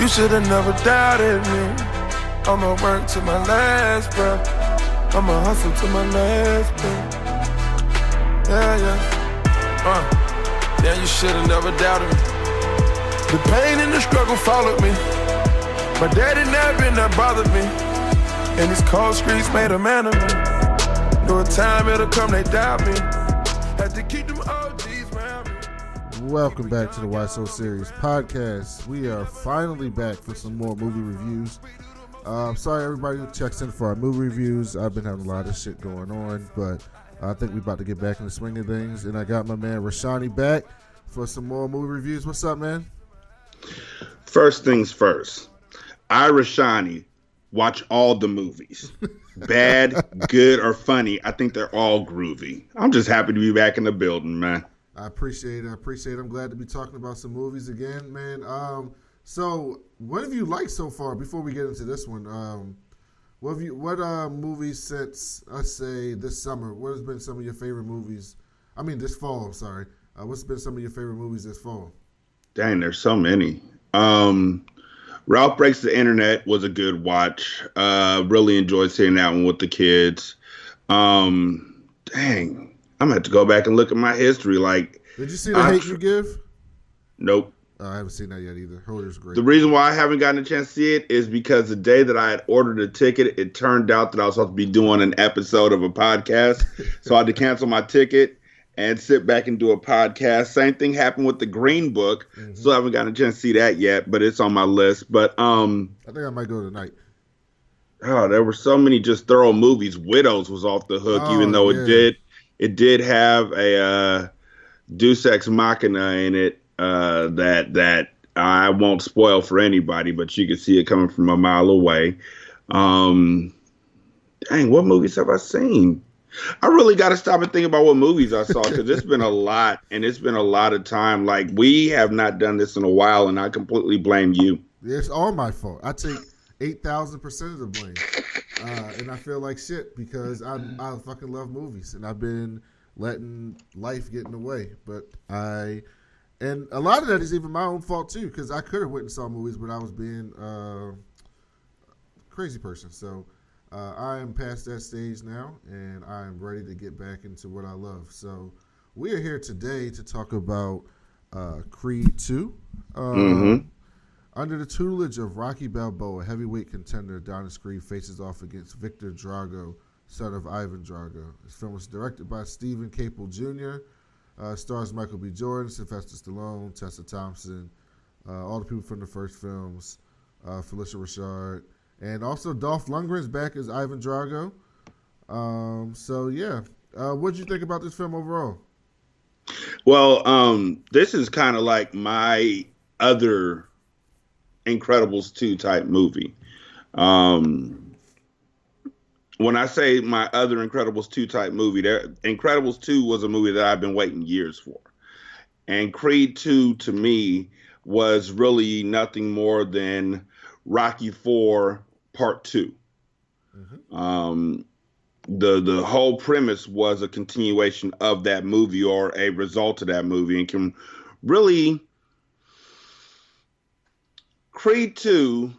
You should've never doubted me. I'ma work to my last breath. I'ma hustle to my last breath. Yeah, you should've never doubted me. The pain and the struggle followed me. My daddy never been that bothered me. And these cold streets made a man of me. Know a time it'll come, they doubt me. Had to keep them OGs around me. Welcome back to the Why So Serious podcast. We are finally back for some more movie reviews. Sorry everybody who checks in for our movie reviews. I've been having a lot of shit going on, but I think we're about to get back in the swing of things. And I got my man Rashanii back for some more movie reviews. What's up, man? First things first. I, Rashanii, watch all the movies. Bad, good, or funny. I think they're all groovy. I'm just happy to be back in the building, man. I appreciate it. I'm glad to be talking about some movies again, man. So what have you liked so far before we get into this one? What movies since, let's say, this summer, what has been some of your favorite movies? I mean, this fall, sorry. What's been some of your favorite movies this fall? Dang, there's so many. Ralph Breaks the Internet was a good watch. Really enjoyed seeing that one with the kids. Dang. I'm going to have to go back and look at my history. Did you see The Hate You Give? Nope. I haven't seen that yet either. Hoarder's great. The reason why I haven't gotten a chance to see it is because the day that I had ordered a ticket, it turned out that I was supposed to be doing an episode of a podcast. So I had to cancel my ticket and sit back and do a podcast. Same thing happened with The Green Book. Mm-hmm. Still haven't gotten a chance to see that yet, but it's on my list. But I think I might go tonight. Oh, there were so many just thorough movies. Widows was off the hook, even though it did have a Deus Ex Machina in it that I won't spoil for anybody, but you can see it coming from a mile away. Dang, what movies have I seen? I really got to stop and think about what movies I saw, because it's been a lot, and it's been a lot of time. Like, we have not done this in a while, and I completely blame you. It's all my fault. I take 8,000% of the blame. And I feel like shit because I fucking love movies, and I've been letting life get in the way. And a lot of that is even my own fault too, because I could have went and saw movies, but I was being a crazy person. So I am past that stage now, and I am ready to get back into what I love. So we are here today to talk about Creed 2. Under the tutelage of Rocky Balboa, heavyweight contender Adonis Creed faces off against Victor Drago, son of Ivan Drago. This film was directed by Stephen Caple Jr., stars Michael B. Jordan, Sylvester Stallone, Tessa Thompson, all the people from the first films, Felicia Rashad, and also Dolph Lundgren's back as Ivan Drago. What did you think about this film overall? Well, this is kind of like my other Incredibles 2 type movie. When I say my other Incredibles 2 type movie, Incredibles 2 was a movie that I've been waiting years for. And Creed 2 to me was really nothing more than Rocky 4 Part 2. Mm-hmm. The whole premise was a continuation of that movie or a result of that movie, and can really Creed 2,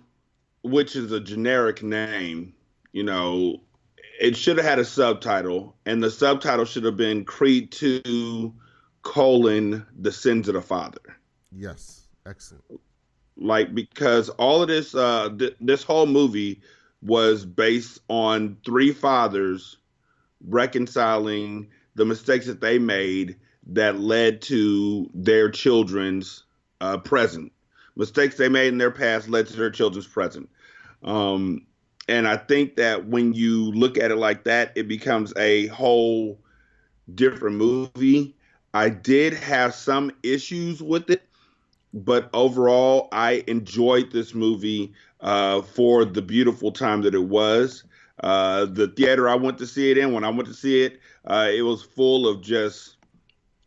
which is a generic name, it should have had a subtitle, and the subtitle should have been Creed 2, The Sins of the Father. Yes, excellent. Because all of this, this whole movie was based on three fathers reconciling the mistakes that they made that led to their children's present. Mistakes they made in their past led to their children's present. And I think that when you look at it like that, it becomes a whole different movie. I did have some issues with it, but overall, I enjoyed this movie for the beautiful time that it was. The theater I went to see it in, when I went to see it, it was full of just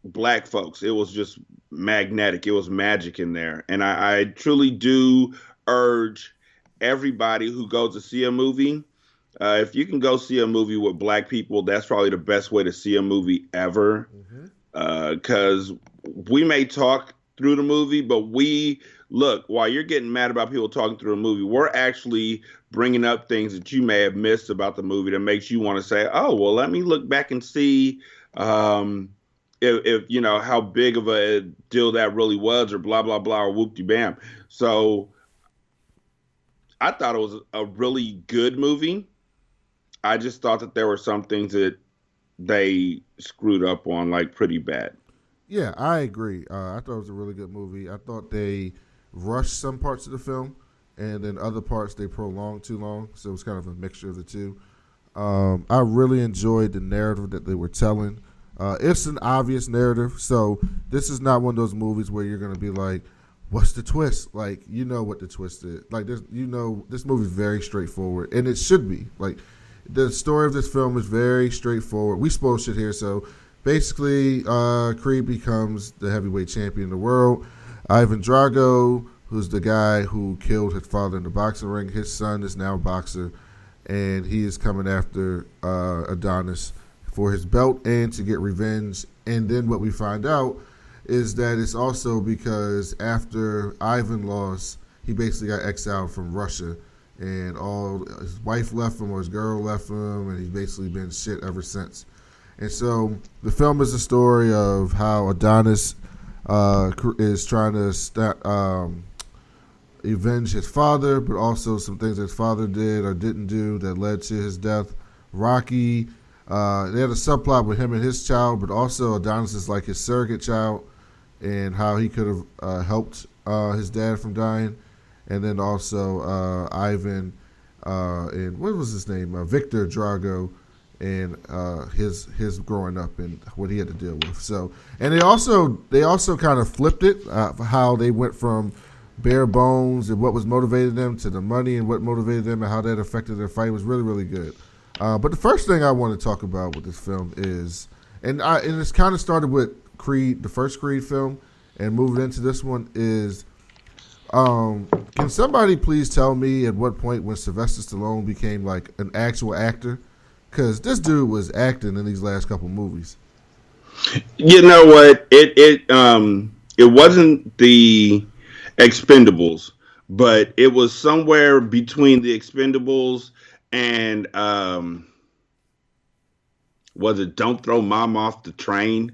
black folks. It was just magnetic. It was magic in there. And I truly do urge everybody who goes to see a movie, if you can go see a movie with black people, that's probably the best way to see a movie ever. Because we may talk through the movie, but while you're getting mad about people talking through a movie, we're actually bringing up things that you may have missed about the movie that makes you want to say, oh, well, let me look back and see if you know how big of a deal that really was, or blah, blah, blah, or whoop-de-bam. So I thought it was a really good movie. I just thought that there were some things that they screwed up on, like, pretty bad. Yeah, I agree. I thought it was a really good movie. I thought they rushed some parts of the film, and then other parts they prolonged too long. So it was kind of a mixture of the two. I really enjoyed the narrative that they were telling. It's an obvious narrative, so this is not one of those movies where you're going to be like, what's the twist? Like, you know what the twist is. Like, this movie is very straightforward, and it should be. Like, the story of this film is very straightforward. We spoil shit here, so basically, Creed becomes the heavyweight champion of the world. Ivan Drago, who's the guy who killed his father in the boxing ring, his son is now a boxer, and he is coming after Adonis for his belt and to get revenge. And then what we find out is that it's also because after Ivan lost, he basically got exiled from Russia, and all his wife left him or his girl left him, and he's basically been shit ever since. And so the film is a story of how Adonis is trying to avenge his father, but also some things his father did or didn't do that led to his death. Rocky, they had a subplot with him and his child, but also Adonis is like his surrogate child, and how he could have helped his dad from dying. And then also Ivan and what was his name? Victor Drago, and his growing up and what he had to deal with. So, and they also kind of flipped it, how they went from bare bones and what was motivating them to the money and what motivated them and how that affected their fight was really, really good. But the first thing I want to talk about with this film is, and it's kind of started with Creed, the first Creed film, and moving into this one is, can somebody please tell me at what point when Sylvester Stallone became like an actual actor? Because this dude was acting in these last couple movies. You know what? It wasn't the Expendables, but it was somewhere between the Expendables and was it Don't Throw Mom Off the Train?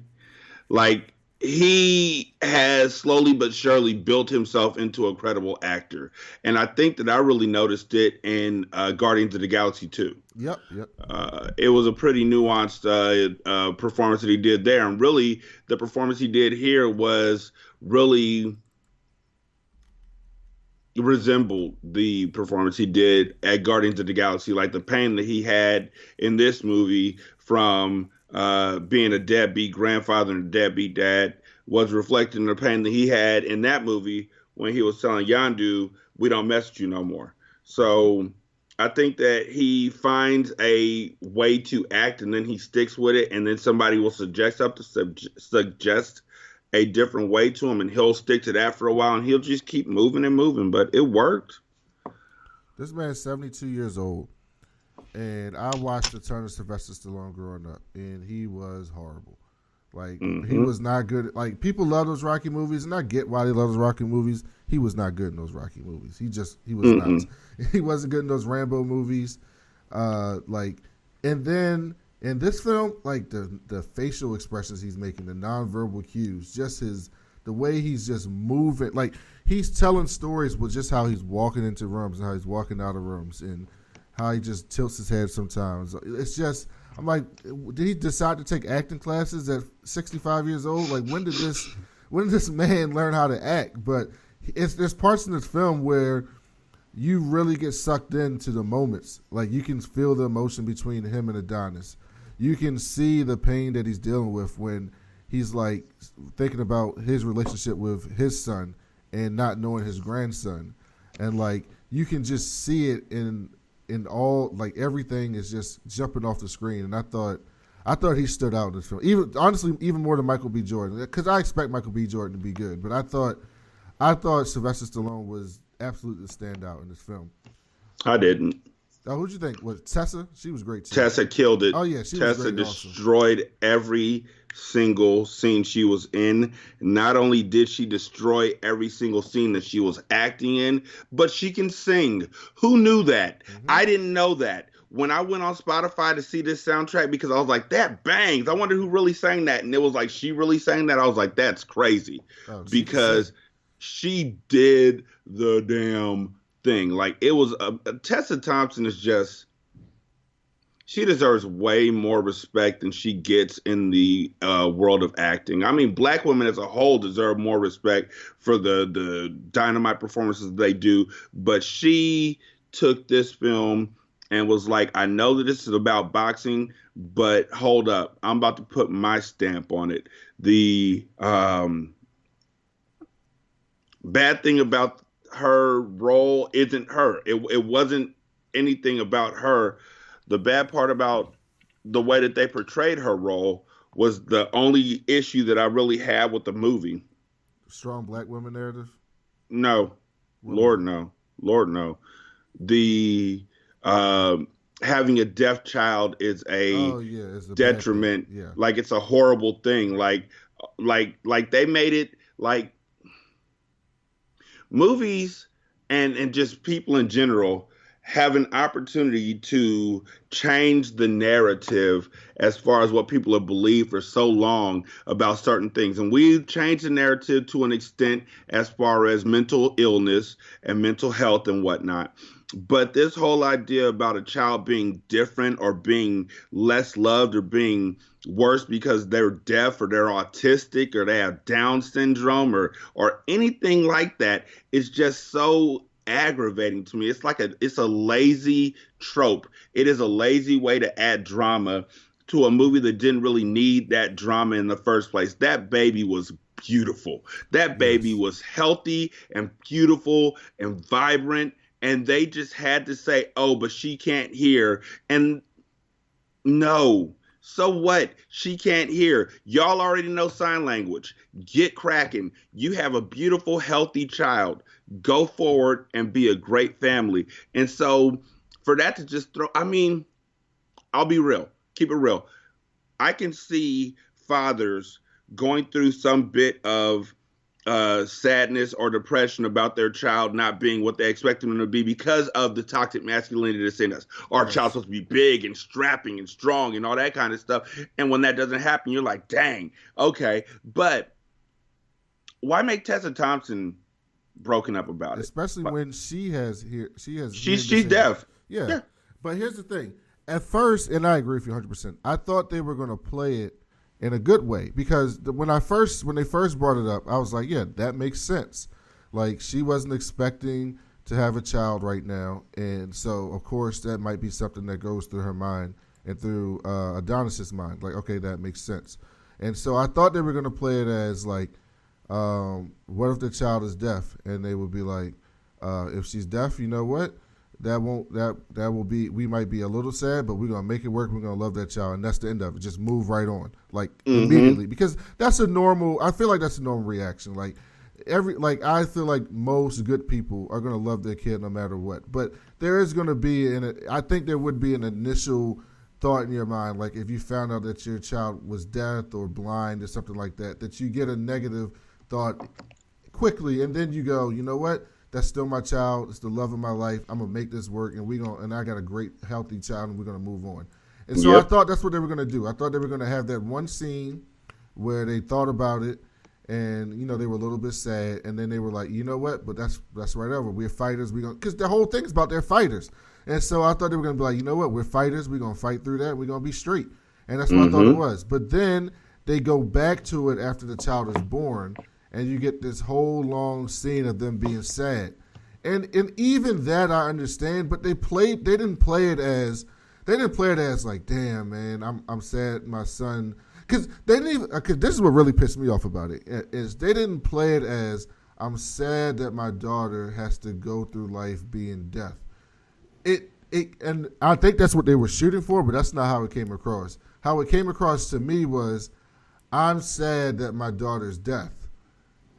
Like, he has slowly but surely built himself into a credible actor. And I think that I really noticed it in Guardians of the Galaxy 2. Yep. It was a pretty nuanced performance that he did there. And really, the performance he did here was really resembled the performance he did at Guardians of the Galaxy. Like, the pain that he had in this movie from being a deadbeat grandfather and a deadbeat dad was reflected in the pain that he had in that movie when he was telling Yondu, we don't mess with you no more. So I think that he finds a way to act and then he sticks with it, and then somebody will suggest a different way to him, and he'll stick to that for a while, and he'll just keep moving and moving. But it worked. This man's 72 years old, and I watched a ton of Sylvester Stallone growing up, and he was horrible. Like, he was not good. Like, people love those Rocky movies, and I get why they love those Rocky movies. He was not good in those Rocky movies. He was not. He wasn't good in those Rambo movies. And then in this film, like, the facial expressions he's making, the nonverbal cues, just the way he's just moving. Like, he's telling stories with just how he's walking into rooms and how he's walking out of rooms and how he just tilts his head sometimes. It's just, I'm like, did he decide to take acting classes at 65 years old? Like, when did this man learn how to act? But there's parts in this film where you really get sucked into the moments. Like, you can feel the emotion between him and Adonis. You can see the pain that he's dealing with when he's like thinking about his relationship with his son and not knowing his grandson. And like, you can just see it in all, like, everything is just jumping off the screen. And I thought he stood out in this film. Even more than Michael B. Jordan, because I expect Michael B. Jordan to be good. But I thought Sylvester Stallone was absolutely the standout in this film. I didn't. Oh, who'd you think? Was Tessa? She was great too. Tessa killed it. Oh yeah, she Tessa was great. destroyed every single scene she was in. Not only did she destroy every single scene that she was acting in, but she can sing. Who knew that? Mm-hmm. I didn't know that. When I went on Spotify to see this soundtrack, because I was like, that bangs. I wonder who really sang that. And it was like, she really sang that. I was like, that's crazy. Because she did the damn thing. Like, it was Tessa Thompson is just, she deserves way more respect than she gets in the world of acting. I mean, black women as a whole deserve more respect for the dynamite performances they do, but she took this film and was like, I know that this is about boxing, but hold up, I'm about to put my stamp on it. The bad thing about her role isn't her. It wasn't anything about her. The bad part about the way that they portrayed her role was the only issue that I really had with the movie. Strong black women narrative? No. Lord, no. Lord, no. The having a deaf child is a detriment. Yeah. Like, it's a horrible thing. Like they made it like movies and just people in general have an opportunity to change the narrative as far as what people have believed for so long about certain things. And we've changed the narrative to an extent as far as mental illness and mental health and whatnot. But this whole idea about a child being different or being less loved or being worse because they're deaf or they're autistic or they have Down syndrome or anything like that is just so aggravating to me. It's a lazy trope. It is a lazy way to add drama to a movie that didn't really need that drama in the first place. That baby was beautiful. That baby was healthy and beautiful and vibrant. And they just had to say, oh, but she can't hear. And no. So what? She can't hear. Y'all already know sign language. Get cracking. You have a beautiful, healthy child. Go forward and be a great family. And so for that to just I'll be real. Keep it real. I can see fathers going through some bit of sadness or depression about their child not being what they expect them to be because of the toxic masculinity that's in us. Our child's supposed to be big and strapping and strong and all that kind of stuff. And when that doesn't happen, you're like, dang, okay. But why make Tessa Thompson broken up about it? Especially when she's deaf. Yeah. But here's the thing. At first, and I agree with you 100%, I thought they were going to play it in a good way, because when they first brought it up, I was like, yeah, that makes sense. Like, she wasn't expecting to have a child right now, and so of course that might be something that goes through her mind and through Adonis's mind. Like, okay, that makes sense. And so I thought they were going to play it as like, what if the child is deaf? And they would be like, if she's deaf, you know what? That will be, we might be a little sad, but we're going to make it work. We're going to love that child. And that's the end of it. Just move right on, like immediately, because I feel like that's a normal reaction. Like I feel like most good people are going to love their kid no matter what, but there is going to be, I think there would be an initial thought in your mind. Like, if you found out that your child was deaf or blind or something like that, that you get a negative thought quickly. And then you go, you know what? That's still my child. It's the love of my life. I'm gonna make this work, and I got a great, healthy child, and we're gonna move on. And so I thought that's what they were gonna do. I thought they were gonna have that one scene where they thought about it, and they were a little bit sad, and then they were like, you know what? But that's right over. We're fighters. Because the whole thing is about they're fighters, and so I thought they were gonna be like, you know what? We're fighters. We're gonna fight through that. We're gonna be straight, and that's what I thought it was. But then they go back to it after the child is born. And you get this whole long scene of them being sad, and even that I understand. But they didn't play it as like, damn man, I'm sad my son, because they didn't even. Cause this is what really pissed me off about it, is they didn't play it as, I'm sad that my daughter has to go through life being deaf. And I think that's what they were shooting for, but that's not how it came across. How it came across to me was, I'm sad that my daughter's deaf,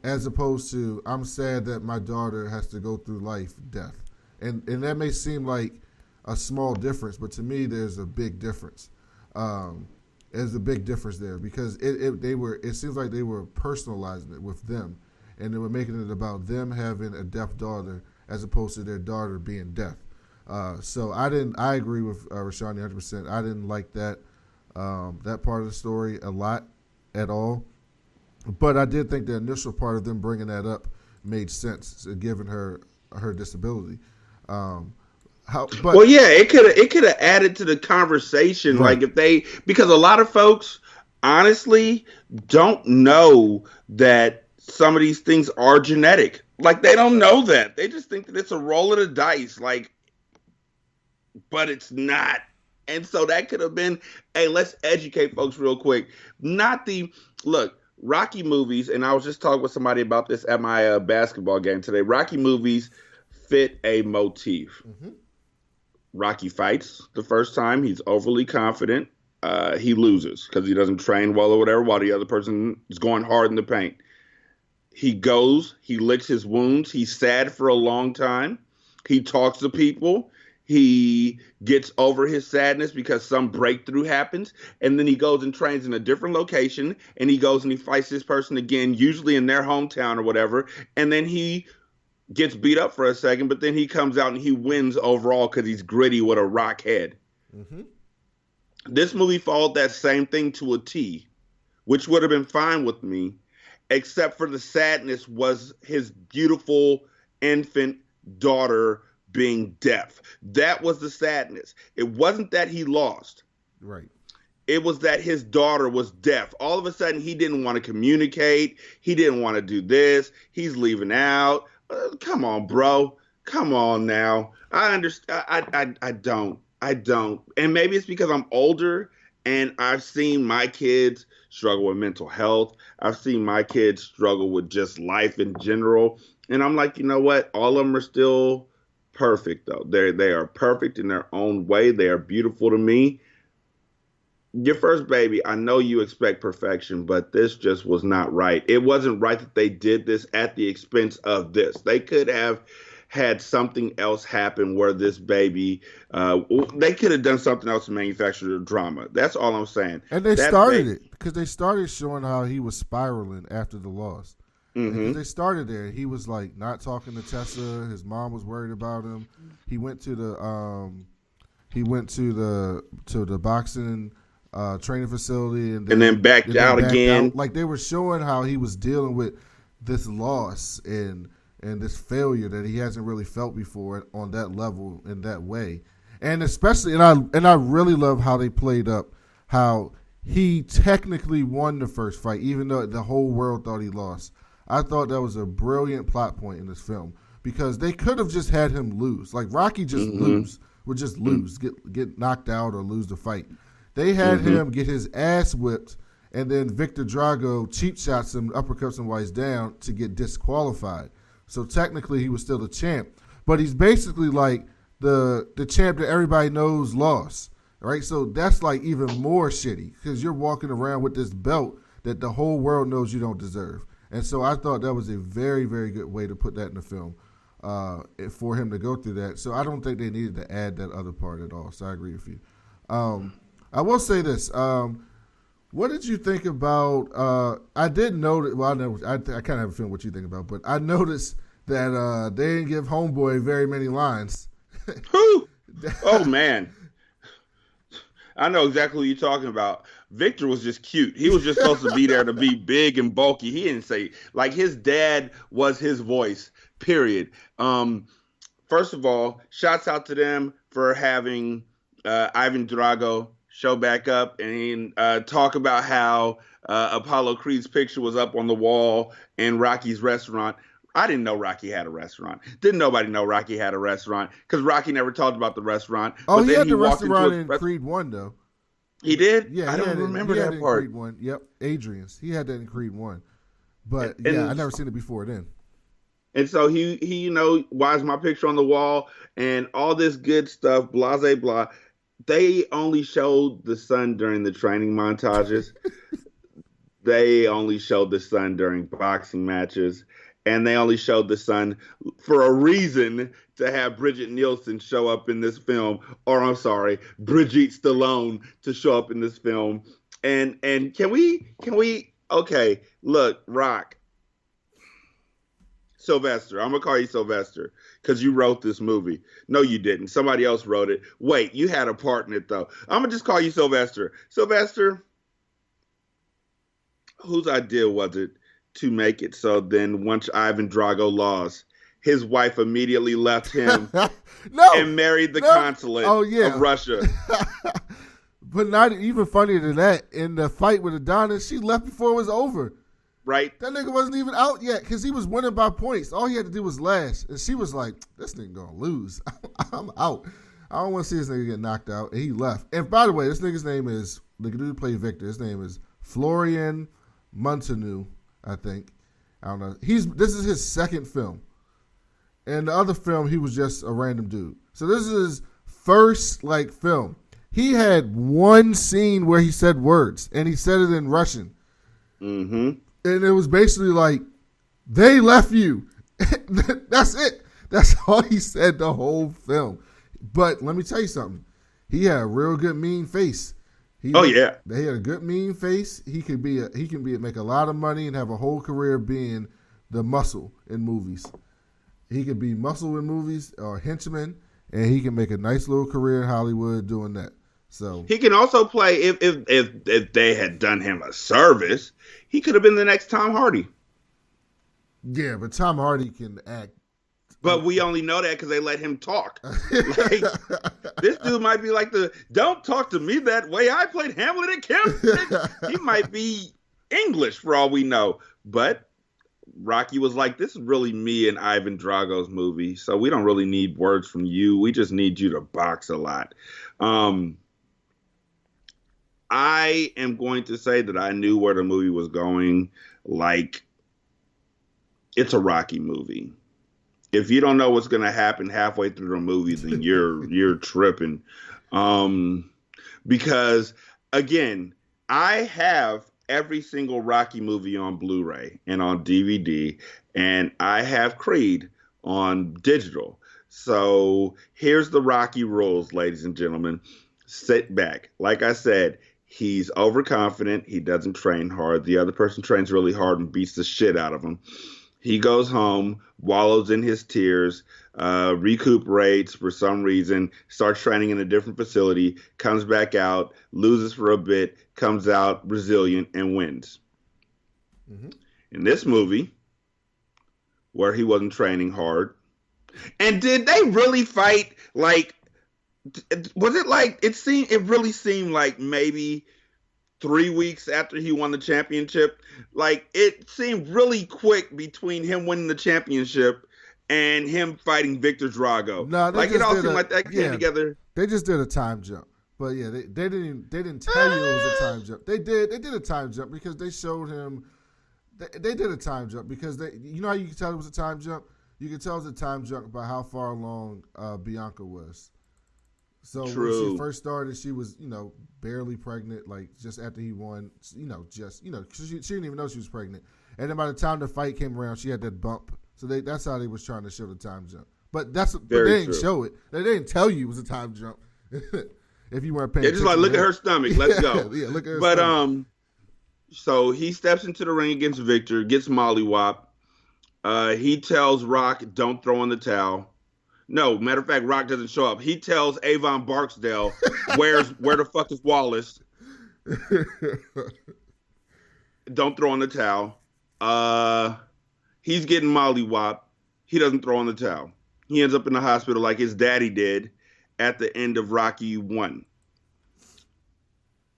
as opposed to, I'm sad that my daughter has to go through life deaf. And that may seem like a small difference, but to me, there's a big difference. There's a big difference there because it seems like they were personalizing it with them, and they were making it about them having a deaf daughter as opposed to their daughter being deaf. So I agree with Rashanii 100%. I didn't like that part of the story a lot at all, but I did think the initial part of them bringing that up made sense, given her disability. It could have added to the conversation, right. Because a lot of folks honestly don't know that some of these things are genetic. Like, they don't know that. They just think that it's a roll of the dice, but it's not. And so that could have been, hey, let's educate folks real quick. Rocky movies, and I was just talking with somebody about this at my basketball game today. Rocky movies fit a motif. Mm-hmm. Rocky fights the first time. He's overly confident. He loses because he doesn't train well or whatever, while the other person is going hard in the paint. He goes, he licks his wounds. He's sad for a long time. He talks to people. He gets over his sadness because some breakthrough happens. And then he goes and trains in a different location. And he goes and he fights this person again, usually in their hometown or whatever. And then he gets beat up for a second, but then he comes out and he wins overall because he's gritty with a rock head. Mm-hmm. This movie followed that same thing to a T, which would have been fine with me, except for the sadness was his beautiful infant daughter being deaf. That was the sadness. It wasn't that he lost. Right. It was that his daughter was deaf. All of a sudden, he didn't want to communicate. He didn't want to do this. He's leaving out. Come on, bro. Come on now. I understand. I don't. And maybe it's because I'm older and I've seen my kids struggle with mental health. I've seen my kids struggle with just life in general. And I'm like, you know what? All of them are still perfect, though. They are perfect in their own way. They are beautiful to me. Your first baby, I know you expect perfection, but this just was not right. It wasn't right that they did this at the expense of this. They could have had something else happen where this baby, they could have done something else to manufacture the drama. That's all I'm saying. And they started it because they started showing how he was spiraling after the loss. Mm-hmm. They started there. He was like not talking to Tessa. His mom was worried about him. He went to the boxing training facility and then backed out again. Like, they were showing how he was dealing with this loss and this failure that he hasn't really felt before on that level in that way. And especially, and I really love how they played up how he technically won the first fight, even though the whole world thought he lost. I thought that was a brilliant plot point in this film because they could have just had him lose. Like, Rocky just would just lose, get knocked out or lose the fight. They had him get his ass whipped, and then Victor Drago cheap shots him, uppercuts him while he's down to get disqualified. So technically he was still the champ. But he's basically like the champ that everybody knows lost, right? So that's like even more shitty because you're walking around with this belt that the whole world knows you don't deserve. And so I thought that was a very, very good way to put that in the film for him to go through that. So I don't think they needed to add that other part at all. So I agree with you. I will say this. What did you think about? I did notice. Well, I kind of have a feeling what you think about, but I noticed that they didn't give Homeboy very many lines. Who? Oh man, I know exactly what you're talking about. Victor was just cute. He was just supposed to be there to be big and bulky. He didn't say, like, his dad was his voice. Period. First of all, shouts out to them for having Ivan Drago show back up and talk about how Apollo Creed's picture was up on the wall in Rocky's restaurant. I didn't know Rocky had a restaurant. Didn't nobody know Rocky had a restaurant because Rocky never talked about the restaurant. Oh, he had the restaurant in Creed 1, though. He did? Yeah, I don't remember that part. Creed 1. Yep, Adrian's. He had that in Creed 1. But, yeah, I never seen it before then. And so he why is my picture on the wall and all this good stuff, blah, blah, blah. They only showed the son during the training montages. They only showed the son during boxing matches. and they only showed the son for a reason to have Bridget Nielsen show up in this film, or I'm sorry, Bridget Stallone to show up in this film. And can we okay, look, Rock, Sylvester, I'm gonna call you Sylvester because you wrote this movie. No, you didn't. Somebody else wrote it. Wait, you had a part in it though. I'm gonna just call you Sylvester. Sylvester, whose idea was it to make it so then once Ivan Drago lost, his wife immediately left him and married the consulate of Russia? But not even funnier than that, in the fight with Adonis, she left before it was over. Right. That nigga wasn't even out yet because he was winning by points. All he had to do was last. And she was like, this nigga gonna lose. I'm out. I don't want to see this nigga get knocked out. And he left. And by the way, this nigga's name is, the dude who played Victor, his name is Florian Munteanu, I think. I don't know. This is his second film. And the other film, he was just a random dude. So this is his first, film. He had one scene where he said words, and he said it in Russian. Mm-hmm. And it was basically like, they left you. That's it. That's all he said the whole film. But let me tell you something. He had a real good mean face. They had a good mean face. He can make a lot of money and have a whole career being the muscle in movies. He could be muscle in movies or henchman, and he can make a nice little career in Hollywood doing that. So he can also play if they had done him a service, he could have been the next Tom Hardy. Yeah, but Tom Hardy can act. But we only know that because they let him talk. This dude might be like don't talk to me that way. I played Hamlet and Kemp. He might be English for all we know. But Rocky was like, this is really me and Ivan Drago's movie. So we don't really need words from you. We just need you to box a lot. I am going to say that I knew where the movie was going. It's a Rocky movie. If you don't know what's going to happen halfway through the movie, then you're tripping. Because again, I have every single Rocky movie on Blu-ray and on DVD, and I have Creed on digital. So here's the Rocky rules, ladies and gentlemen. Sit back. Like I said, he's overconfident. He doesn't train hard. The other person trains really hard and beats the shit out of him. He goes home, wallows in his tears, recuperates for some reason, starts training in a different facility, comes back out, loses for a bit, comes out resilient, and wins. Mm-hmm. In this movie, where he wasn't training hard, and did they really fight was it it really seemed like maybe 3 weeks after he won the championship? It seemed really quick between him winning the championship and him fighting Victor Drago. No, it all seemed like that came together. They just did a time jump. But yeah, they didn't tell you it was a time jump. They did a time jump because they showed him. They did a time jump because you know how you can tell it was a time jump? You can tell it was a time jump by how far along Bianca was. So when she first started, she was, barely pregnant, just after he won, because she didn't even know she was pregnant. And then by the time the fight came around, she had that bump. So that's how they was trying to show the time jump. But they didn't show it. They didn't tell you it was a time jump. If you weren't paying attention. Just look at her stomach. Let's go. Yeah, look at her stomach. So he steps into the ring against Victor, gets mollywopped. He tells Rock, don't throw in the towel. No, matter of fact, Rock doesn't show up. He tells Avon Barksdale, where the fuck is Wallace? Don't throw in the towel. He's getting mollywopped. He doesn't throw in the towel. He ends up in the hospital like his daddy did at the end of Rocky 1.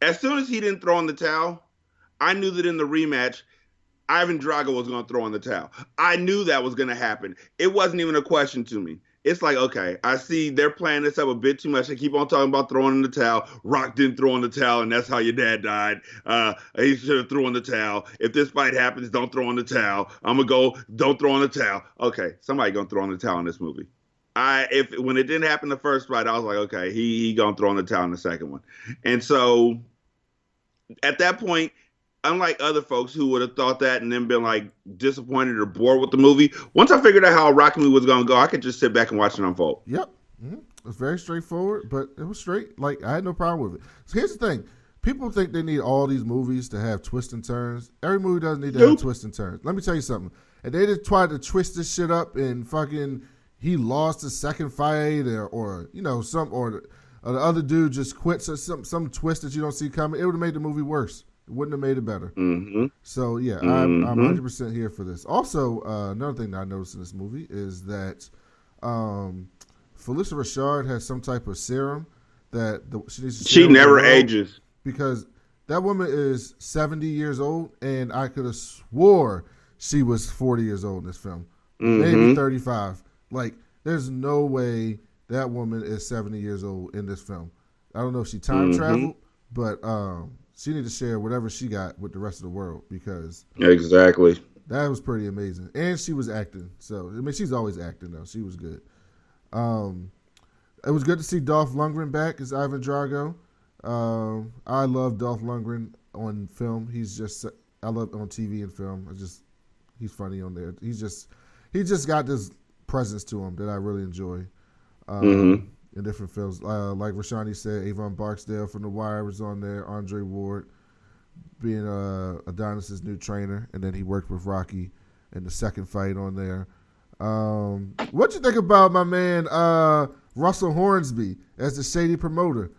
As soon as he didn't throw in the towel, I knew that in the rematch, Ivan Drago was going to throw in the towel. I knew that was going to happen. It wasn't even a question to me. It's like, okay, I see they're playing this up a bit too much. They keep on talking about throwing in the towel. Rock didn't throw in the towel, and that's how your dad died. He should have thrown in the towel. If this fight happens, don't throw in the towel. I'm going to go, don't throw in the towel. Okay, somebody going to throw in the towel in this movie. When it didn't happen the first fight, I was like, okay, he going to throw in the towel in the second one. And so at that point, unlike other folks who would have thought that and then been like disappointed or bored with the movie, once I figured out how a Rocky movie was going to go, I could just sit back and watch it unfold. Yep. Mm-hmm. It was very straightforward, but it was straight. Like, I had no problem with it. So here's the thing. People think they need all these movies to have twists and turns. Every movie doesn't need to have twists and turns. Let me tell you something. And they just tried to twist this shit up and fucking he lost his second fight or you know, or the other dude just quits or some twist that you don't see coming. It would have made the movie worse. It wouldn't have made it better. Mm-hmm. So, yeah, I'm 100% here for this. Also, another thing that I noticed in this movie is that Felicia Rashad has some type of serum that she needs to She never ages. Because that woman is 70 years old, and I could have swore she was 40 years old in this film. Maybe 35. Like, there's no way that woman is 70 years old in this film. I don't know if she time traveled, but she need to share whatever she got with the rest of the world because exactly that was pretty amazing. And she was acting. So, I mean, she's always acting, though. She was good. It was good to see Dolph Lundgren back as Ivan Drago. I love Dolph Lundgren on film. I love on TV and film. He's funny on there. He just got this presence to him that I really enjoy. In different films, like Rashanii said, Avon Barksdale from The Wire was on there. Andre Ward being Adonis's new trainer, and then he worked with Rocky in the second fight on there. What you think about my man Russell Hornsby as the shady promoter?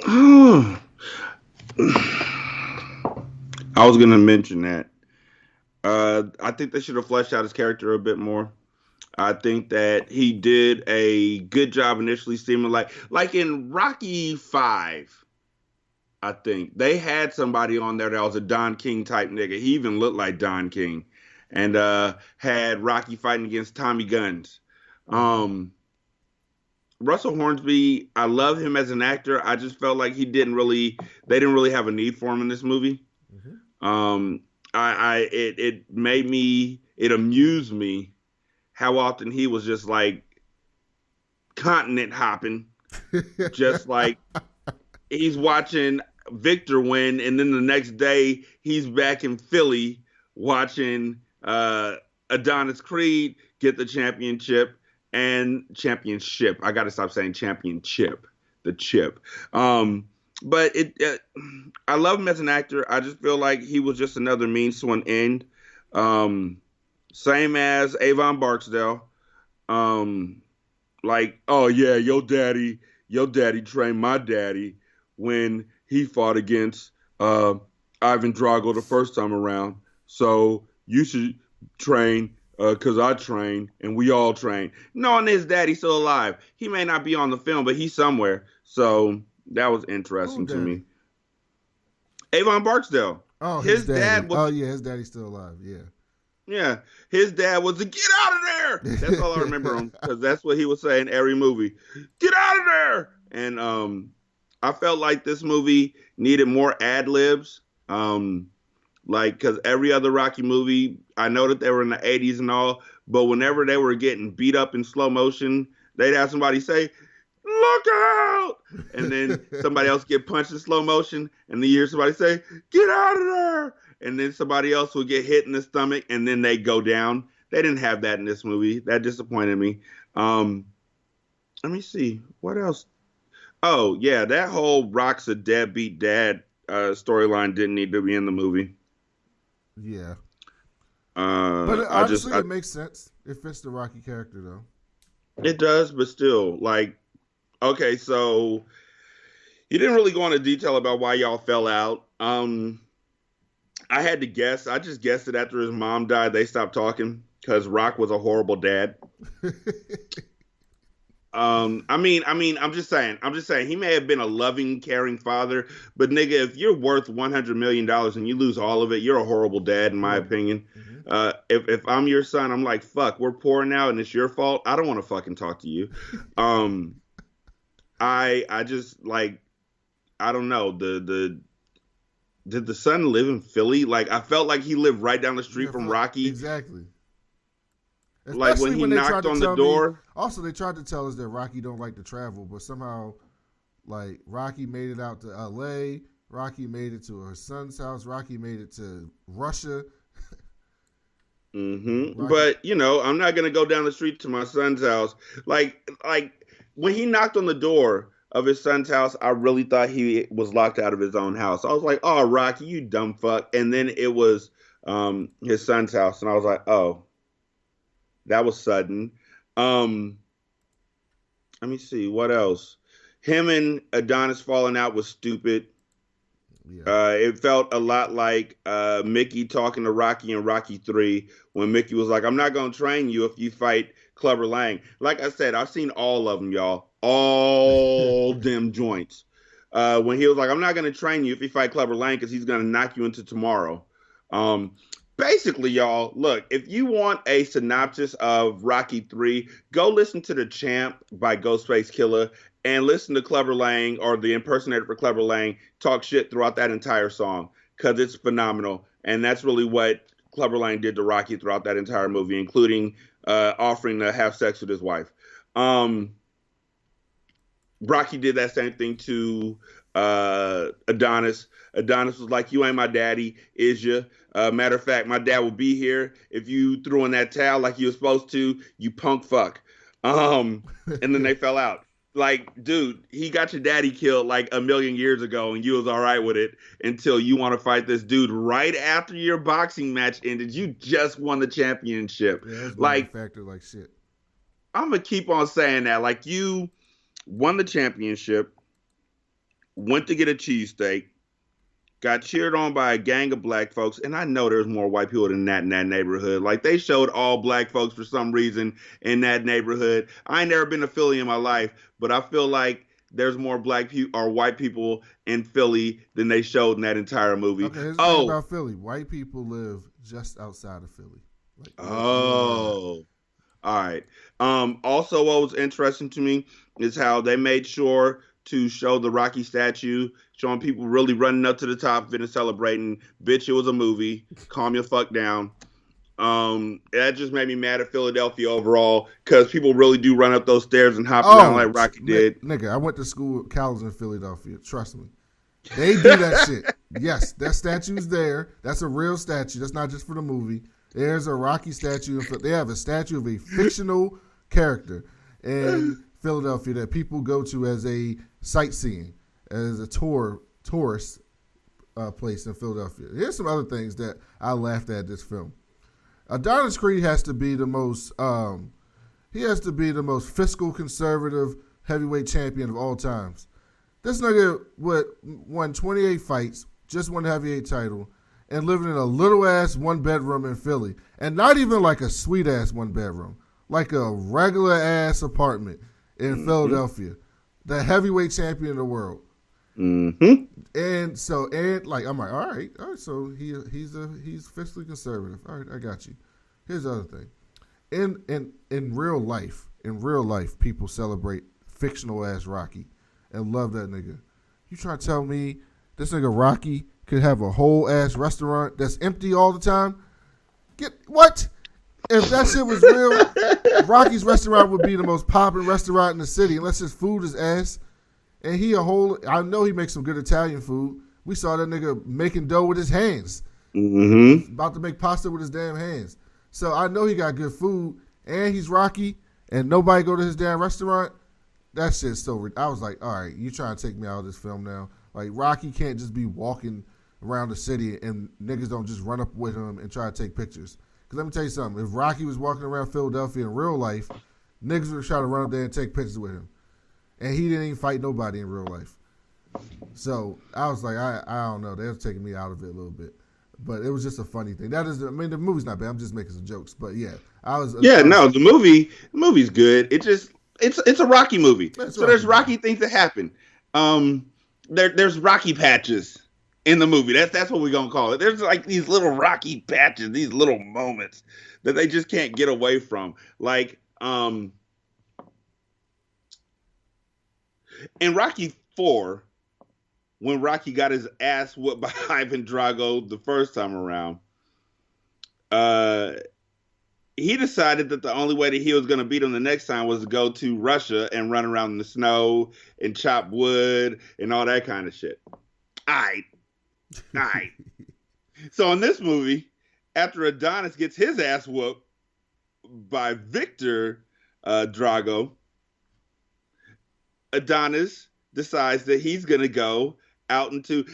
I was going to mention that. I think they should have fleshed out his character a bit more. I think that he did a good job initially, seeming like in Rocky 5. I think they had somebody on there that was a Don King type nigga. He even looked like Don King, and had Rocky fighting against Tommy Guns. Russell Hornsby, I love him as an actor. I just felt like they didn't really have a need for him in this movie. It amused me how often he was just like continent hopping, just like he's watching Victor win, and then the next day he's back in Philly watching Adonis Creed get the championship. I got to stop saying championship, the chip. But I love him as an actor. I just feel like he was just another means to an end. Same as Avon Barksdale. Like, oh yeah, your daddy trained my daddy when he fought against Ivan Drago the first time around. So you should train because I train and we all train. Knowing his daddy's still alive. He may not be on the film, but he's somewhere. So that was interesting to me. Avon Barksdale. Oh, his dad was. Oh yeah, his daddy's still alive. Yeah. Yeah, his dad was to get out of there. That's all I remember him because that's what he would say in every movie. Get out of there. And I felt like this movie needed more ad libs. Like, because every other Rocky movie, I know that they were in the 80s and all, but whenever they were getting beat up in slow motion, they'd have somebody say, "Look out!" And then somebody else get punched in slow motion, and then you hear somebody say, "Get out of there!" And then somebody else will get hit in the stomach, and then they go down. They didn't have that in this movie. That disappointed me. Let me see. What else? Oh, yeah, that whole Rock's a deadbeat dad storyline didn't need to be in the movie. Yeah. But honestly, it makes sense. It fits the Rocky character, though. It does, but still, like, okay, so you didn't really go into detail about why y'all fell out. I had to guess. I just guessed it after his mom died. They stopped talking because Rock was a horrible dad. I mean, I'm just saying he may have been a loving, caring father, but nigga, if you're worth $100 million and you lose all of it, you're a horrible dad, in my opinion. If I'm your son, I'm like, fuck, we're poor now and it's your fault. I don't want to fucking talk to you. I just like, I don't know, did the son live in Philly? Like, I felt like he lived right down the street from Rocky. Exactly. Like when he knocked on the door. Also, they tried to tell us that Rocky don't like to travel, but somehow, like, Rocky made it out to L.A., Rocky made it to her son's house. Rocky made it to Russia. But I'm not gonna go down the street to my son's house. Like when he knocked on the door of his son's house, I really thought he was locked out of his own house. I was like, "Oh, Rocky, you dumb fuck!" And then it was his son's house, and I was like, "Oh, that was sudden." Let me see what else. Him and Adonis falling out was stupid. Yeah. It felt a lot like Mickey talking to Rocky in Rocky 3 when Mickey was like, "I'm not going to train you if you fight Clubber Lang." Like I said, I've seen all of them, y'all. All them joints. When he was like, "I'm not going to train you if you fight Clubber Lang because he's going to knock you into tomorrow." Basically, y'all, look, if you want a synopsis of Rocky 3, go listen to The Champ by Ghostface Killah and listen to Clubber Lang or the impersonator for Clubber Lang talk shit throughout that entire song because it's phenomenal. And that's really what Clubber Lang did to Rocky throughout that entire movie, including offering to have sex with his wife. Rocky did that same thing to Adonis. Adonis was like, "You ain't my daddy, is you? Matter of fact, my dad will be here if you threw in that towel like you were supposed to, you punk fuck." And then they fell out. Like, dude, he got your daddy killed like a million years ago, and you was all right with it until you want to fight this dude right after your boxing match ended. You just won the championship. Yeah, that's like factor like shit. I'm gonna keep on saying that. Like, you won the championship, went to get a cheesesteak, got cheered on by a gang of black folks, and I know there's more white people than that in that neighborhood. Like, they showed all black folks for some reason in that neighborhood. I ain't never been to Philly in my life, but I feel like there's more black people or white people in Philly than they showed in that entire movie. Okay, here's the thing about Philly. White people live just outside of Philly. Like, all right. Also, what was interesting to me is how they made sure to show the Rocky statue, showing people really running up to the top of it and celebrating. Bitch, it was a movie. Calm your fuck down. That just made me mad at Philadelphia overall because people really do run up those stairs and hop around like Rocky did. Nigga, I went to school with cows in Philadelphia. Trust me. They do that shit. Yes, that statue's there. That's a real statue. That's not just for the movie. There's a Rocky statue. They have a statue of a fictional character in Philadelphia that people go to as a sightseeing, as a tourist place in Philadelphia. Here's some other things that I laughed at this film. Adonis Creed has to be the most fiscal conservative heavyweight champion of all times. This nigga won 28 fights, just won the heavyweight title, and living in a little ass one bedroom in Philly, and not even like a sweet ass one bedroom, like a regular ass apartment in Philadelphia. The heavyweight champion of the world. Mm-hmm. And so, I'm like, all right. So he's fiscally conservative. All right, I got you. Here's the other thing. In real life, people celebrate fictional ass Rocky and love that nigga. You trying to tell me this nigga Rocky could have a whole ass restaurant that's empty all the time? Get what? If that shit was real, Rocky's restaurant would be the most popping restaurant in the city, unless his food is ass. And I know he makes some good Italian food. We saw that nigga making dough with his hands. Mm-hmm. About to make pasta with his damn hands. So I know he got good food, and he's Rocky, and nobody go to his damn restaurant. That shit's so I was like, all right, you trying to take me out of this film now. Like, Rocky can't just be walking around the city and niggas don't just run up with him and try to take pictures. Because let me tell you something. If Rocky was walking around Philadelphia in real life, niggas would try to run up there and take pictures with him. And he didn't even fight nobody in real life. So I was like, I don't know. They're taking me out of it a little bit. But it was just a funny thing. The movie's not bad. I'm just making some jokes. But yeah, the movie's good. It's a Rocky movie. There's Rocky things that happen. There's Rocky patches in the movie. That's what we're gonna call it. There's like these little Rocky patches, these little moments that they just can't get away from. Like, in Rocky 4, when Rocky got his ass whooped by Ivan Drago the first time around, he decided that the only way that he was going to beat him the next time was to go to Russia and run around in the snow and chop wood and all that kind of shit. All right. So in this movie, after Adonis gets his ass whooped by Victor Drago, Adonis decides that he's going to go out into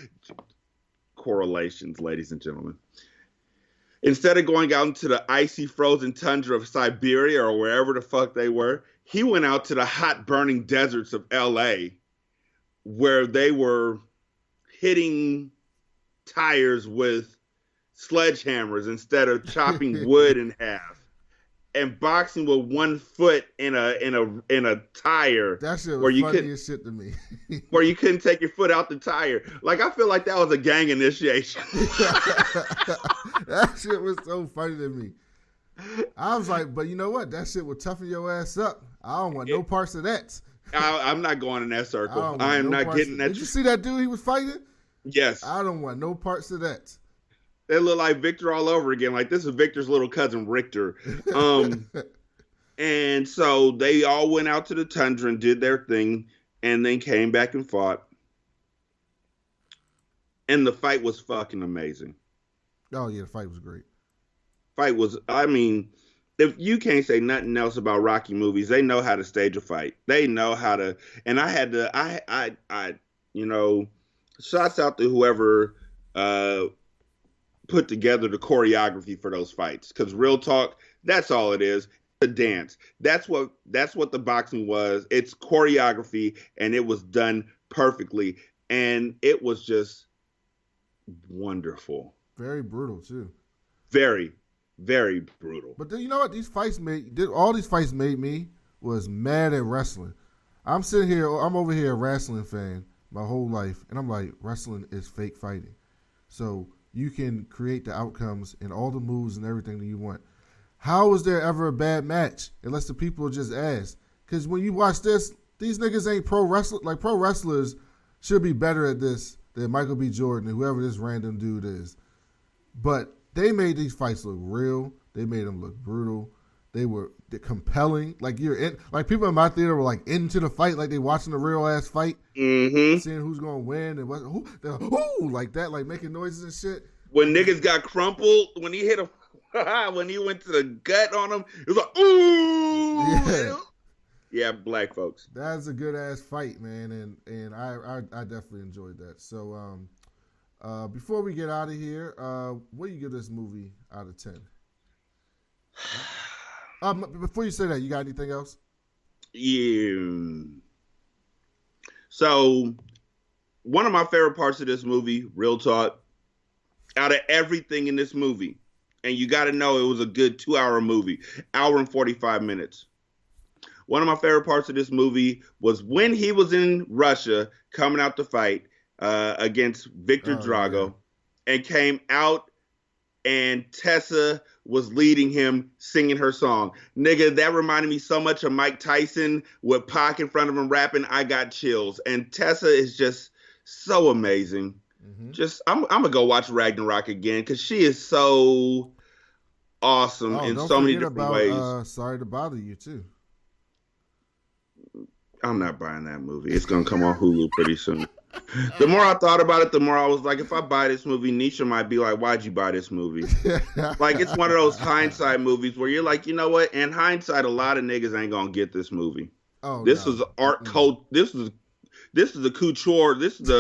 correlations, ladies and gentlemen. Instead of going out into the icy frozen tundra of Siberia or wherever the fuck they were, he went out to the hot burning deserts of LA where they were hitting tires with sledgehammers instead of chopping wood in half, and boxing with 1 foot in a tire. That shit was funny as shit to me. Where you couldn't take your foot out the tire. Like, I feel like that was a gang initiation. That shit was so funny to me. I was like, but you know what? That shit would toughen your ass up. I don't want no parts of that. I'm not going in that circle. I am not getting that. Did you see that dude he was fighting? Yes. I don't want no parts of that. They look like Victor all over again. Like, this is Victor's little cousin, Richter. And so they all went out to the tundra and did their thing, and then came back and fought. And the fight was fucking amazing. Oh, yeah, the fight was great. I mean, if you can't say nothing else about Rocky movies, they know how to stage a fight. They know how to, and shouts out to whoever put together the choreography for those fights. Because real talk, that's all it is. A dance. That's what the boxing was. It's choreography, and it was done perfectly. And it was just wonderful. Very brutal too. Very, very brutal. But then, you know what? All these fights made me was mad at wrestling. I'm over here a wrestling fan my whole life, and I'm like, wrestling is fake fighting. So you can create the outcomes and all the moves and everything that you want. How is there ever a bad match unless the people just ask? Because when you watch this, these niggas ain't pro wrestlers. Like, pro wrestlers should be better at this than Michael B. Jordan and whoever this random dude is. But they made these fights look real. They made them look brutal. They're compelling. Like, people in my theater were like into the fight, like they watching a real ass fight, seeing who's gonna win and who like that, like making noises and shit. When niggas got crumpled, when he hit him, when he went to the gut on him, it was like, ooh. Yeah, black folks. That's a good ass fight, man, and I definitely enjoyed that. So before we get out of here, what do you give this movie out of 10? Before you say that, you got anything else? Yeah. So, one of my favorite parts of this movie, real talk, out of everything in this movie, and you got to know it was a good 2-hour movie, hour and 45 minutes. One of my favorite parts of this movie was when he was in Russia coming out to fight against Victor Drago, and came out and Tessa was leading him, singing her song. Nigga, that reminded me so much of Mike Tyson with Pac in front of him rapping. I got chills. And Tessa is just so amazing. Mm-hmm. I'm going to go watch Ragnarok again because she is so awesome in so many different ways. Sorry to Bother You, too. I'm not buying that movie. It's going to come on Hulu pretty soon. The more I thought about it, the more I was like, if I buy this movie, Nisha might be like, why'd you buy this movie? Like, it's one of those hindsight movies where you're like, you know what? In hindsight, a lot of niggas ain't going to get this movie. This is art cult. This is a couture. This is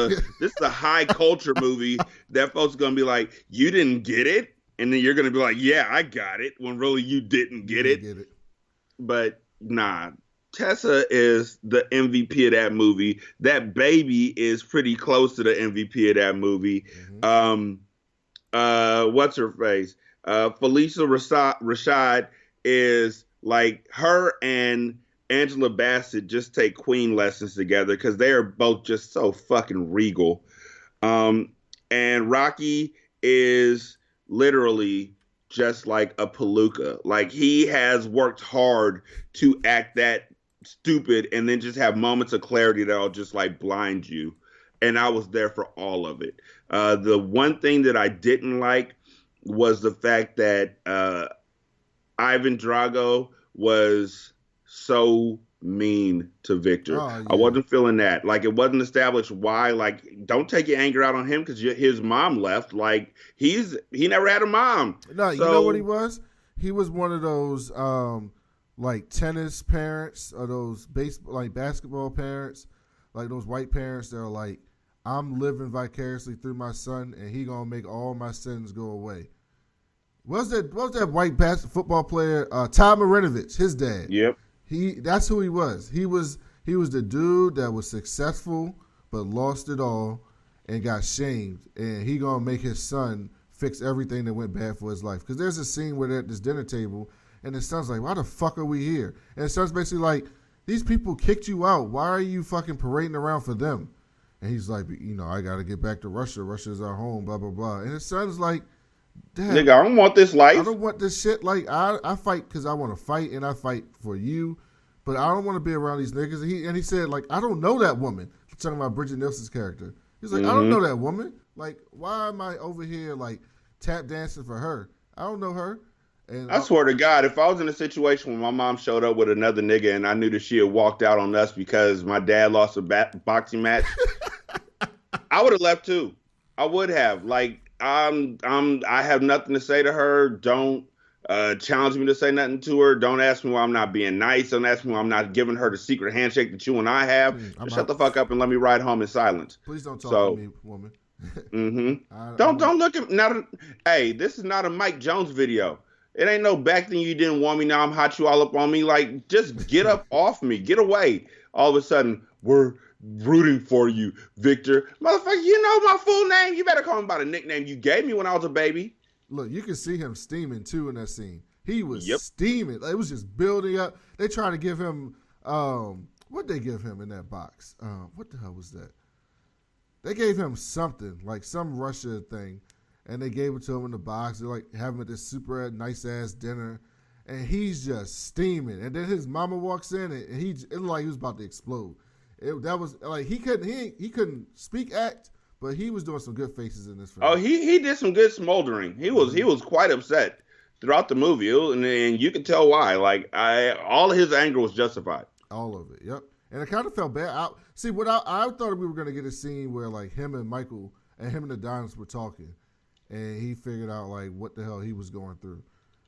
a high culture movie that folks are going to be like, you didn't get it? And then you're going to be like, yeah, I got it, when really you didn't get it. But nah. Tessa is the MVP of that movie. That baby is pretty close to the MVP of that movie. Mm-hmm. What's her face? Felicia Rashad is like, her and Angela Bassett just take queen lessons together because they are both just so fucking regal. And Rocky is literally just like a palooka. Like, he has worked hard to act that stupid and then just have moments of clarity that'll just like blind you. And I was there for all of it. The one thing that I didn't like was the fact that Ivan Drago was so mean to Victor. Oh, yeah. I wasn't feeling that. Like, it wasn't established why. Like, don't take your anger out on him because his mom left. Like, he never had a mom. No, So, you know what he was? He was one of those like tennis parents or those basketball parents, like those white parents that are like, I'm living vicariously through my son, and he gonna make all my sins go away. What was that white football player? Tom Marinovich, his dad. Yep. That's who he was. He was the dude that was successful but lost it all and got shamed, and he gonna make his son fix everything that went bad for his life. Because there's a scene where they're at this dinner table, and his son's like, why the fuck are we here? And his son's basically like, these people kicked you out. Why are you fucking parading around for them? And he's like, I got to get back to Russia. Russia's our home, blah, blah, blah. And his son's like, Dad, nigga, I don't want this life. I don't want this shit. Like, I fight because I want to fight, and I fight for you, but I don't want to be around these niggas. And he said, like, I don't know that woman. He's talking about Bridget Nielsen's character. He's like, I don't know that woman. Like, why am I over here, like, tap dancing for her? I don't know her. And I swear to God, if I was in a situation where my mom showed up with another nigga and I knew that she had walked out on us because my dad lost a boxing match, I would have left too. I would have. Like, I have nothing to say to her. Don't challenge me to say nothing to her. Don't ask me why I'm not being nice. Don't ask me why I'm not giving her the secret handshake that you and I have. Shut the fuck up and let me ride home in silence. Please don't talk to me, woman. Don't look at hey, this is not a Mike Jones video. It ain't no back then you didn't want me, now I'm hot you all up on me. Like, just get up off me. Get away. All of a sudden, we're rooting for you, Victor. Motherfucker, you know my full name. You better call me by the nickname you gave me when I was a baby. Look, you can see him steaming, too, in that scene. He was steaming. It was just building up. They tried to give him, what'd they give him in that box? What the hell was that? They gave him something, like some Russia thing, and they gave it to him in the box. They're like having him at this super nice-ass dinner, and he's just steaming. And then his mama walks in, and it looked like he was about to explode. That was like he couldn't speak act, but he was doing some good faces in this film. Oh, he did some good smoldering. He was quite upset throughout the movie, and you could tell why. Like, all of his anger was justified. All of it, yep. And I kind of felt bad. I thought we were going to get a scene where, like, him and Michael and him and Adonis were talking, and he figured out, like, what the hell he was going through.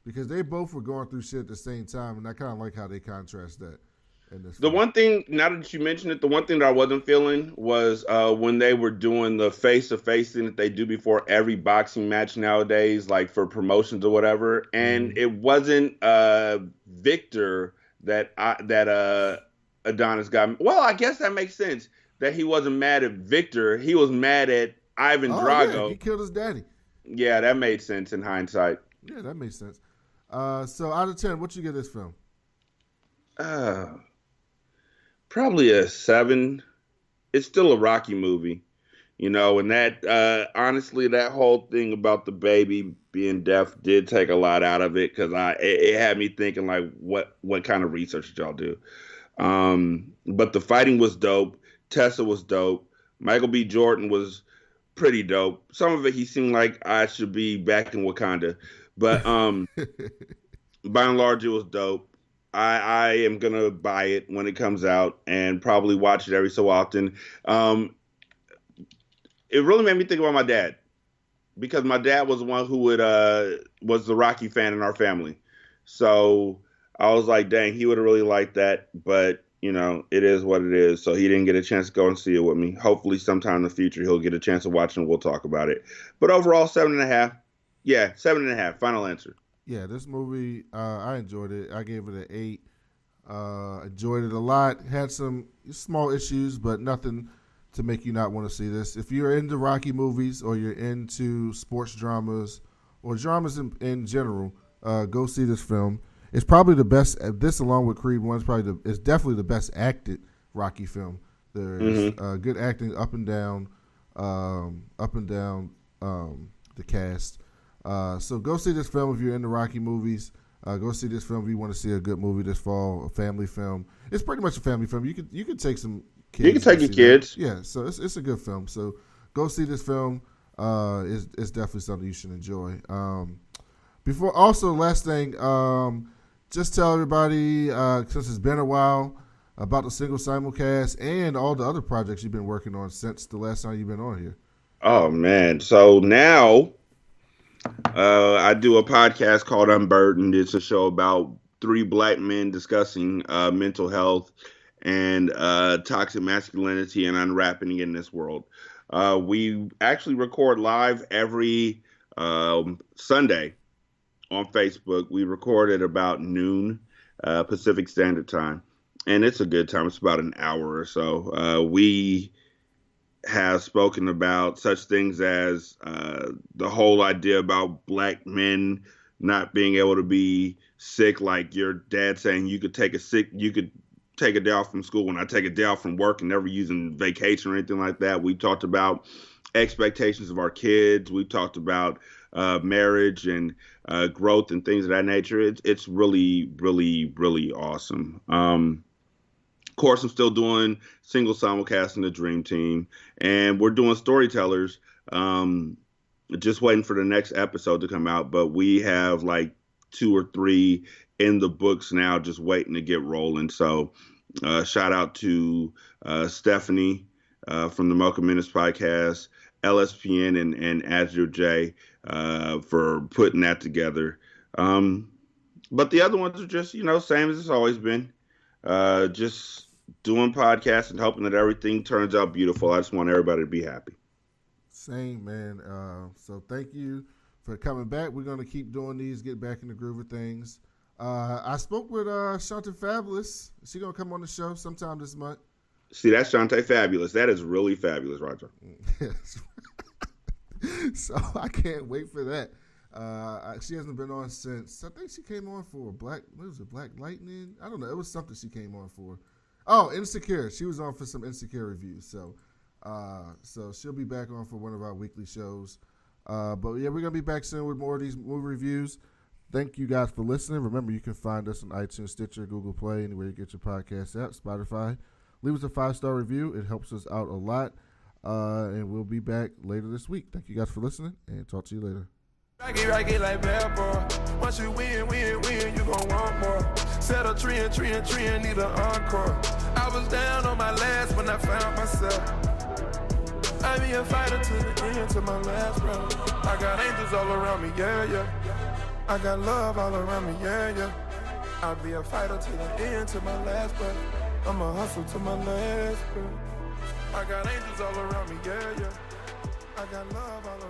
Because they both were going through shit at the same time, and I kind of like how they contrast that in this film. One thing, now that you mentioned it, the one thing that I wasn't feeling was when they were doing the face-to-face thing that they do before every boxing match nowadays, like for promotions or whatever, and it wasn't Victor that Adonis got. Well, I guess that makes sense that he wasn't mad at Victor. He was mad at Ivan Drago. Yeah, he killed his daddy. Yeah, that made sense in hindsight. Yeah, that makes sense. So out of 10, what you give this film? Probably a 7. It's still a Rocky movie, and that honestly, that whole thing about the baby being deaf did take a lot out of it because it had me thinking, like, what kind of research did y'all do? But the fighting was dope. Tessa was dope. Michael B. Jordan was pretty dope. Some of it, he seemed like I should be back in Wakanda, but by and large, it was dope. I am gonna buy it when it comes out and probably watch it every so often. It really made me think about my dad because my dad was the one who was the Rocky fan in our family. So I was like, dang, he would have really liked that, but it is what it is. So he didn't get a chance to go and see it with me. Hopefully sometime in the future he'll get a chance to watch it and we'll talk about it. But overall, 7.5. Yeah, 7.5. Final answer. Yeah, this movie, I enjoyed it. I gave it an 8. Enjoyed it a lot. Had some small issues, but nothing to make you not want to see this. If you're into Rocky movies or you're into sports dramas or dramas in general, go see this film. It's probably the best. This, along with Creed 1, it's definitely the best acted Rocky film. There's good acting up and down the cast. So go see this film if you're into Rocky movies. Go see this film if you want to see a good movie this fall, a family film. It's pretty much a family film. You can take some kids. You can take your kids. Yeah, so it's a good film. So go see this film. It's definitely something you should enjoy. Last thing, just tell everybody, since it's been a while, about the single simulcast and all the other projects you've been working on since the last time you've been on here. Oh, man. So now I do a podcast called Unburdened. It's a show about 3 black men discussing mental health and toxic masculinity and unwrapping it in this world. We actually record live every Sunday on Facebook. We record at about noon Pacific Standard Time, and it's a good time. It's about an hour or so. We have spoken about such things as the whole idea about black men not being able to be sick, like your dad saying you could take a day off from school when I take a day off from work and never using vacation or anything like that. We talked about expectations of our kids. We talked about marriage and growth and things of that nature. It's really, really, really awesome. Of course, I'm still doing single simulcast in the Dream Team, and we're doing Storytellers. Just waiting for the next episode to come out, but we have like 2 or 3 in the books now, just waiting to get rolling. So shout out to Stephanie from the Mocha Minutes podcast, LSPN, and Azure J for putting that together. But the other ones are just, same as it's always been. Just doing podcasts and hoping that everything turns out beautiful. I just want everybody to be happy. Same, man. So thank you for coming back. We're going to keep doing these, get back in the groove of things. I spoke with Shantae Fabulous. She's going to come on the show sometime this month. See, that's Shantae Fabulous. That is really fabulous, Roger. Yes. So I can't wait for that. She hasn't been on since, I think she came on for Black Lightning? I don't know. It was something she came on for. Oh, Insecure. She was on for some Insecure reviews. So she'll be back on for one of our weekly shows. But yeah, we're going to be back soon with more of these movie reviews. Thank you guys for listening. Remember, you can find us on iTunes, Stitcher, Google Play, anywhere you get your podcast app, Spotify. Leave us a 5-star review. It helps us out a lot. And we'll be back later this week. Thank you guys for listening, and talk to you later. Rocky like bad boy. Once you win, you gon' want more. Set a tree and need an encore. I was down on my last when I found myself. I be a fighter to the end, to my last breath. I got angels all around me, yeah. I got love all around me, yeah. I'll be a fighter to the end, to my last breath. I'ma hustle to my last breath. I got angels all around me, yeah. I got love all around me.